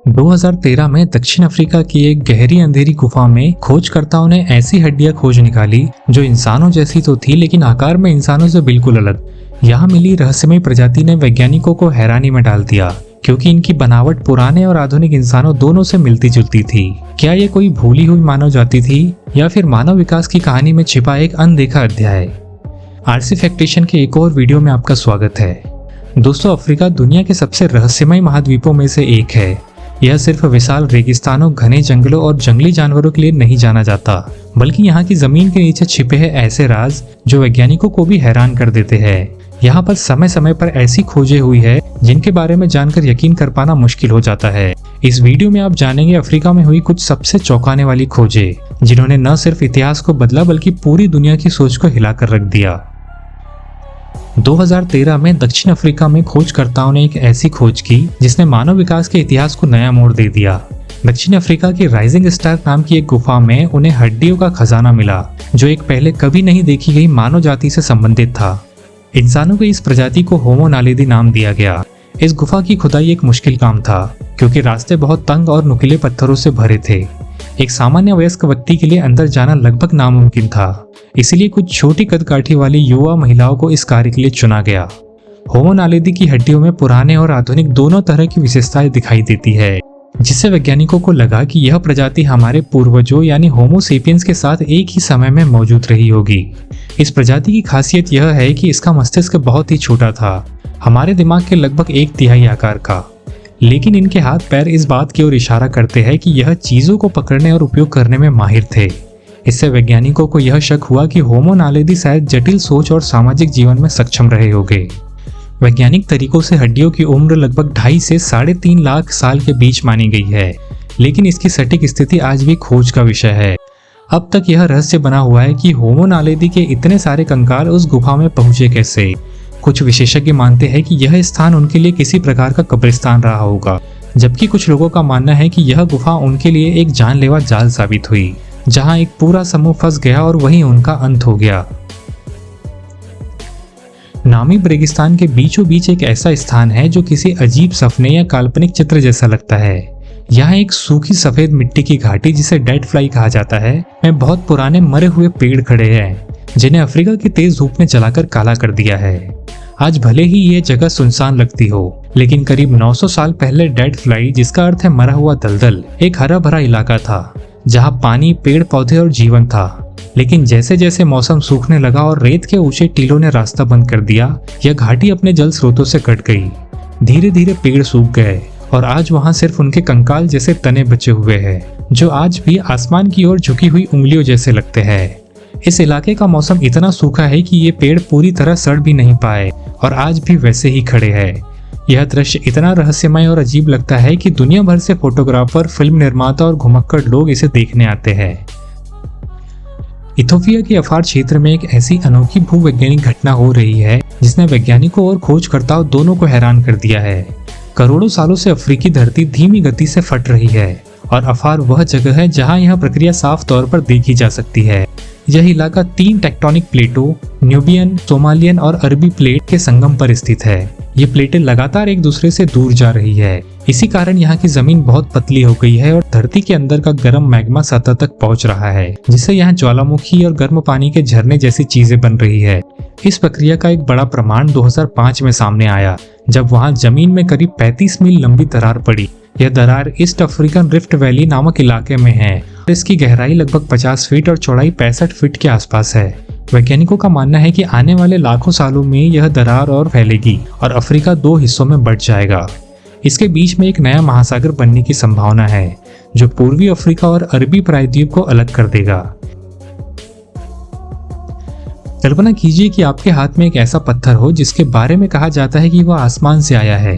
2013 में दक्षिण अफ्रीका की एक गहरी अंधेरी गुफा में खोजकर्ताओं ने ऐसी हड्डियां खोज निकाली जो इंसानों जैसी तो थी लेकिन आकार में इंसानों से बिल्कुल अलग। यहाँ मिली रहस्यमय प्रजाति ने वैज्ञानिकों को हैरानी में डाल दिया क्योंकि इनकी बनावट पुराने और आधुनिक इंसानों दोनों से मिलती जुलती थी। क्या ये कोई भूली हुई मानव जाति थी या फिर मानव विकास की कहानी में छिपा एक अनदेखा अध्याय? आर्सीफैक्टेशन के एक और वीडियो में आपका स्वागत है। दोस्तों, अफ्रीका दुनिया के सबसे रहस्यमय महाद्वीपों में से एक है। यह सिर्फ विशाल रेगिस्तानों, घने जंगलों और जंगली जानवरों के लिए नहीं जाना जाता, बल्कि यहाँ की जमीन के नीचे छिपे हैं ऐसे राज जो वैज्ञानिकों को भी हैरान कर देते हैं। यहाँ पर समय समय पर ऐसी खोजें हुई है जिनके बारे में जानकर यकीन कर पाना मुश्किल हो जाता है। इस वीडियो में आप जानेंगे अफ्रीका में हुई कुछ सबसे चौंकाने वाली खोजें जिन्होंने न सिर्फ इतिहास को बदला बल्कि पूरी दुनिया की सोच को हिलाकर रख दिया। 2013 में दक्षिण अफ्रीका में खोजकर्ताओं ने एक ऐसी खोज की जिसने मानव विकास के इतिहास को नया मोड़ दे दिया। दक्षिण अफ्रीका की राइजिंग स्टार नाम की एक गुफा में उन्हें हड्डियों का खजाना मिला जो एक पहले कभी नहीं देखी गई मानव जाति से संबंधित था। इंसानों की इस प्रजाति को होमो नालेदी नाम दिया गया। इस गुफा की खुदाई एक मुश्किल काम था क्योंकि रास्ते बहुत तंग और नुकीले पत्थरों से भरे थे। एक सामान्य वयस्क व्यक्ति के लिए अंदर जाना लगभग नामुमकिन था, इसलिए कुछ छोटी कदकाठी वाली युवा महिलाओं को इस कार्य के लिए चुना गया। होमो नालेदी की हड्डियों में पुराने और आधुनिक दोनों तरह की विशेषताएं दिखाई देती है, जिससे वैज्ञानिकों को लगा कि यह प्रजाति हमारे पूर्वजों यानी होमो सेपियंस के साथ एक ही समय में मौजूद रही होगी। इस प्रजाति की खासियत यह है कि इसका मस्तिष्क बहुत ही छोटा था, हमारे दिमाग के लगभग 1/3 आकार का, लेकिन इनके हाथ पैर इस बात की ओर इशारा करते हैं कि यह चीजों को पकड़ने और उपयोग करने में माहिर थे। इससे वैज्ञानिकों को यह शक हुआ कि होमो नालेदी शायद जटिल सोच और सामाजिक जीवन में सक्षम रहे होंगे। वैज्ञानिक तरीकों से हड्डियों की उम्र लगभग 2.5 से 3.5 लाख साल के बीच मानी गई है, लेकिन इसकी सटीक स्थिति आज भी खोज का विषय है। अब तक यह रहस्य बना हुआ है कि होमो नालेदी के इतने सारे कंकाल उस गुफा में पहुंचे कैसे। कुछ विशेषज्ञ मानते हैं कि यह स्थान उनके लिए किसी प्रकार का कब्रिस्तान रहा होगा, जबकि कुछ लोगों का मानना है कि यह गुफा उनके लिए एक जानलेवा जाल साबित हुई, जहां एक पूरा समूह फंस गया और वहीं उनका अंत हो गया। नामीब रेगिस्तान के बीचों बीच एक ऐसा स्थान है जो किसी अजीब सपने या काल्पनिक चित्र जैसा लगता है। यहाँ एक सूखी सफेद मिट्टी की घाटी जिसे डेड फ्लाई कहा जाता है में बहुत पुराने मरे हुए पेड़ खड़े हैं जिन्हें अफ्रीका की तेज धूप ने जलाकर काला कर दिया है। आज भले ही ये जगह सुनसान लगती हो, लेकिन करीब 900 साल पहले डेड फ्लाई, जिसका अर्थ है मरा हुआ दलदल, एक हरा भरा इलाका था जहाँ पानी, पेड़ पौधे और जीवन था। लेकिन जैसे जैसे मौसम सूखने लगा और रेत के ऊंचे टीलों ने रास्ता बंद कर दिया, यह घाटी अपने जल स्रोतों से कट गई। धीरे धीरे पेड़ सूख गए और आज वहाँ सिर्फ उनके कंकाल जैसे तने बचे हुए हैं जो आज भी आसमान की ओर झुकी हुई उंगलियों जैसे लगते हैं। इस इलाके का मौसम इतना सूखा है कि ये पेड़ पूरी तरह सड़ भी नहीं पाए और आज भी वैसे ही खड़े हैं। यह दृश्य इतना रहस्यमय और अजीब लगता है कि दुनिया भर से फोटोग्राफर, फिल्म निर्माता और घुमक्कड़ लोग इसे देखने आते हैं। इथोपिया के अफार क्षेत्र में एक ऐसी अनोखी भूवैज्ञानिक घटना हो रही है जिसने वैज्ञानिकों और खोजकर्ताओं दोनों को हैरान कर दिया है। करोड़ों सालों से अफ्रीकी धरती धीमी गति से फट रही है और अफार वह जगह है जहां यह प्रक्रिया साफ तौर पर देखी जा सकती है। यह इलाका 3 टेक्टोनिक प्लेटों, न्यूबियन, सोमालियन और अरबी प्लेट के संगम पर स्थित है। ये प्लेटें लगातार एक दूसरे से दूर जा रही है। इसी कारण यहाँ की जमीन बहुत पतली हो गई है और धरती के अंदर का गर्म मैग्मा सतह तक पहुँच रहा है, जिससे यहाँ ज्वालामुखी और गर्म पानी के झरने जैसी चीजें बन रही है। इस प्रक्रिया का एक बड़ा प्रमाण 2005 में सामने आया, जब वहाँ जमीन में करीब 35 मील लंबी दरार पड़ी। यह दरार ईस्ट अफ्रीकन रिफ्ट वैली नामक इलाके में है। इसकी गहराई लगभग 50 फीट और चौड़ाई 65 फीट के आसपास है। वैज्ञानिकों का मानना है कि आने वाले लाखों सालों में यह दरार और फैलेगी और अफ्रीका 2 हिस्सों में बंट जाएगा। इसके बीच में एक नया महासागर बनने की संभावना है जो पूर्वी अफ्रीका और अरबी प्रायद्वीप को अलग कर देगा। कल्पना कीजिए कि आपके हाथ में एक ऐसा पत्थर हो जिसके बारे में कहा जाता है कि वह आसमान से आया है।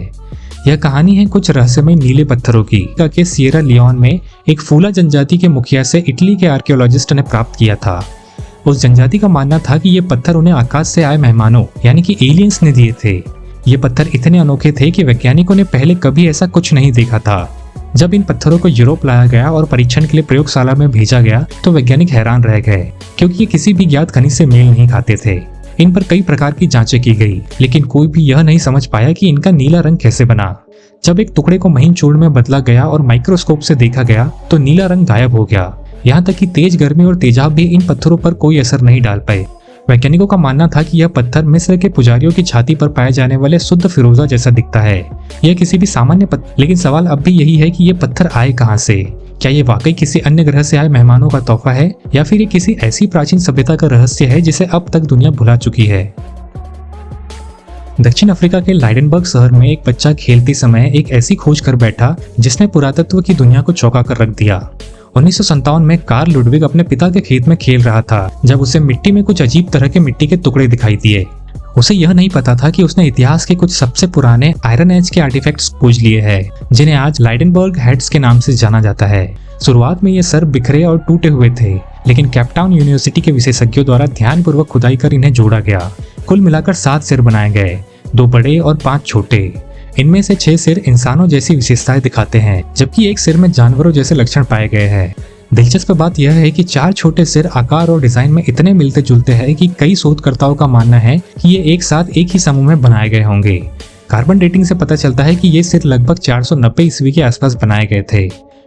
यह कहानी है कुछ रहस्यमय नीले पत्थरों की के सिएरा लियोन में एक फूला जनजाति के मुखिया से इटली के आर्कियोलॉजिस्ट ने प्राप्त किया था। उस जनजाति का मानना था कि ये पत्थर उन्हें आकाश से आए मेहमानों यानी कि एलियंस ने दिए थे। ये पत्थर इतने अनोखे थे कि वैज्ञानिकों ने पहले कभी ऐसा कुछ नहीं देखा था। जब इन पत्थरों को यूरोप लाया गया और परीक्षण के लिए प्रयोगशाला में भेजा गया तो वैज्ञानिक हैरान रह गए क्योंकि ये किसी भी ज्ञात खनिज से मेल नहीं खाते थे। इन पर कई प्रकार की जांचें की गई, लेकिन कोई भी यह नहीं समझ पाया कि इनका नीला रंग कैसे बना। जब एक टुकड़े को महीन चूर्ण में बदला गया और माइक्रोस्कोप से देखा गया तो नीला रंग गायब हो गया। यहाँ तक कि तेज गर्मी और तेजाब भी इन पत्थरों पर कोई असर नहीं डाल पाए। वैज्ञानिकों का मानना था कि यह पत्थर मिस्र के पुजारियों की छाती पर पाए जाने वाले शुद्ध फिरोजा जैसा दिखता है। यह किसी भी सामान्य पत्थर, लेकिन सवाल अब भी यही है कि ये पत्थर आए कहाँ से? क्या ये वाकई किसी अन्य ग्रह से आए मेहमानों का तोहफा है, या फिर ये किसी ऐसी प्राचीन सभ्यता का रहस्य है जिसे अब तक दुनिया भुला चुकी है? दक्षिण अफ्रीका के लाइडेनबर्ग शहर में एक बच्चा खेलते समय एक ऐसी खोज कर बैठा जिसने पुरातत्व की दुनिया को चौंका कर रख दिया। 1957 में कार्ल लुडविग अपने पिता के खेत में खेल रहा था जब उसे मिट्टी में कुछ अजीब तरह के मिट्टी के टुकड़े दिखाई दिए। उसे यह नहीं पता था कि उसने इतिहास के कुछ सबसे पुराने आयरन एज के आर्टिफैक्ट्स खोज लिए हैं, जिन्हें आज लाइडेनबर्ग हेड्स के नाम से जाना जाता है। शुरुआत में ये सर बिखरे और टूटे हुए थे, लेकिन केपटाउन यूनिवर्सिटी के विशेषज्ञों द्वारा ध्यानपूर्वक खुदाई कर इन्हें जोड़ा गया। कुल मिलाकर 7 सिर बनाए गए, 2 बड़े और 5 छोटे। इनमें से 6 सिर इंसानों जैसी विशेषताएं दिखाते हैं, जबकि एक सिर में जानवरों जैसे लक्षण पाए गए हैं। दिलचस्प बात यह है कि 4 छोटे सिर आकार और डिजाइन में इतने मिलते जुलते हैं कि कई शोधकर्ताओं का मानना है कि ये एक साथ एक ही समूह में बनाए गए होंगे। कार्बन डेटिंग से पता चलता है कि ये सिर लगभग 490 ईस्वी के आसपास बनाए गए थे।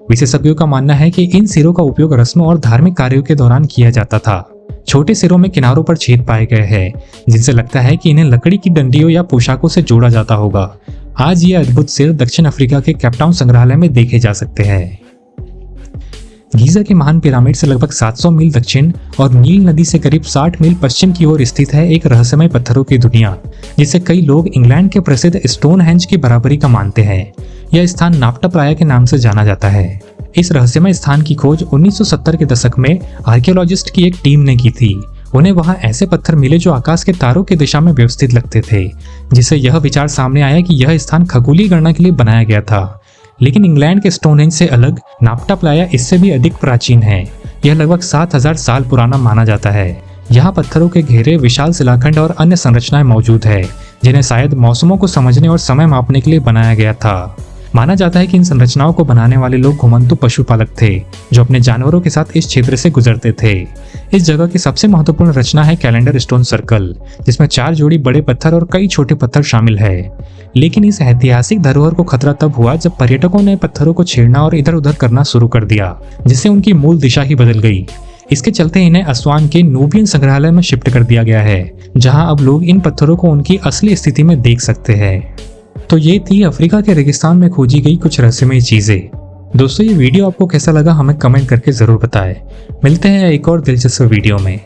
विशेषज्ञों का मानना है कि इन सिरों का उपयोग रस्मों और धार्मिक कार्यों के दौरान किया जाता था। छोटे सिरों में किनारों पर छेद पाए गए हैं, जिनसे लगता है कि इन्हें लकड़ी की डंडियों या पोशाकों से जोड़ा जाता होगा। आज ये अद्भुत सिर दक्षिण अफ्रीका के केपटाउन संग्रहालय में देखे जा सकते हैं। गीजा की महान पिरामिड से लगभग 700 मील दक्षिण और नील नदी से करीब 60 मील पश्चिम की ओर स्थित है एक रहस्यमय पत्थरों की दुनिया, जिसे कई लोग इंग्लैंड के प्रसिद्ध स्टोनहेंज की बराबरी का मानते हैं। यह स्थान नाप्टा प्राया के नाम से जाना जाता है। इस रहस्यमय स्थान की खोज 1970 के दशक में आर्कियोलॉजिस्ट की एक टीम ने की थी। उन्हें वहां ऐसे पत्थर मिले जो आकाश के तारों की दिशा में व्यवस्थित लगते थे, जिससे यह विचार सामने आया कि यह स्थान खगोलीय गणना के लिए बनाया गया था। लेकिन इंग्लैंड के स्टोनहेंज से अलग नाप्टा प्राया इससे भी अधिक प्राचीन है। यह लगभग 7000 साल पुराना माना जाता है। यहाँ पत्थरों के घेरे, विशाल शिलाखंड और अन्य संरचनाएं मौजूद है, जिन्हें शायद मौसमों को समझने और समय मापने के लिए बनाया गया था। माना जाता है कि इन संरचनाओं को बनाने वाले लोग घुमंतु पशुपालक थे, जो अपने जानवरों के साथ इस क्षेत्र से गुजरते थे। इस जगह की सबसे महत्वपूर्ण रचना है कैलेंडर स्टोन सर्कल, जिसमें 4 जोड़ी बड़े पत्थर और कई छोटे पत्थर शामिल है। लेकिन इस ऐतिहासिक धरोहर को खतरा तब हुआ जब पर्यटकों ने पत्थरों को छेड़ना और इधर उधर करना शुरू कर दिया, जिससे उनकी मूल दिशा ही बदल गई। इसके चलते इन्हें अस्वान के नूबियन संग्रहालय में शिफ्ट कर दिया गया है, जहां अब लोग इन पत्थरों को उनकी असली स्थिति में देख सकते हैं। तो ये थी अफ्रीका के रेगिस्तान में खोजी गई कुछ रहस्यमय चीजें। दोस्तों, ये वीडियो आपको कैसा लगा हमें कमेंट करके जरूर बताएं। मिलते हैं एक और दिलचस्प वीडियो में।